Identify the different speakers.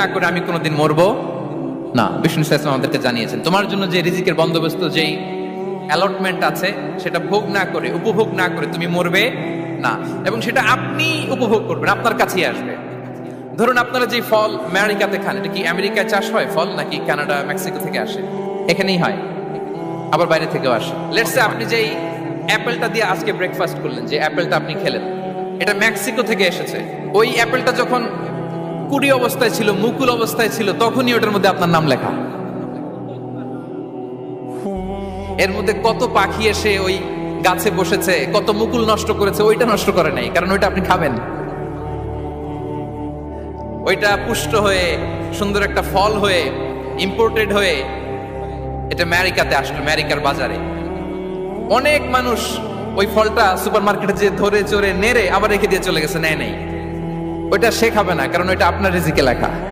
Speaker 1: না করে আমি কোনোদিন মরবো না। বিষ্ণু ইসলাম আমাদেরকে জানিয়েছেন তোমার জন্য যে রিজিকের বন্দোবস্ত, যেই অ্যালটমেন্ট আছে, সেটা ভোগ না করে, উপভোগ না করে তুমি মরবে না, এবং সেটা আপনি উপভোগ করবেন, আপনার কাছেই আসবে। ধরুন আপনারা যে ফল আমেরিকাতে খান, এটা কি আমেরিকায় চাষ হয় ফল, নাকি কানাডা মেক্সিকো থেকে আসে? এখানেই হয়, আবার বাইরে থেকেও আসে। লেটস সে আপনি যেই অ্যাপেলটা দিয়ে আজকে ব্রেকফাস্ট করলেন, যে অ্যাপেলটা আপনি খেলেন, এটা মেক্সিকো থেকে এসেছে। ওই অ্যাপেলটা যখন কুড়ি অবস্থায় ছিল, মুকুল অবস্থায় ছিল, তখনই ওটার মধ্যে আপনার নাম লেখা। এর মধ্যে কত পাখি এসে ওই গাছে বসেছে, কত মুকুল নষ্ট করেছে, ওইটা নষ্ট করে নাই, কারণ ওইটা আপনি খাবেন। ওইটা পুষ্ট হয়ে সুন্দর একটা ফল হয়ে ইম্পোর্টেড হয়ে এটা আমেরিকাতে আসলো, আমেরিকার বাজারে। অনেক মানুষ ওই ফলটা সুপারমার্কেটে যে ধরে চড়ে নেড়ে আবার রেখে দিয়ে চলে গেছে, নেয় নাই। ওইটা সে খাবে না, কারণ ওইটা আপনার রিজিকে লেখা।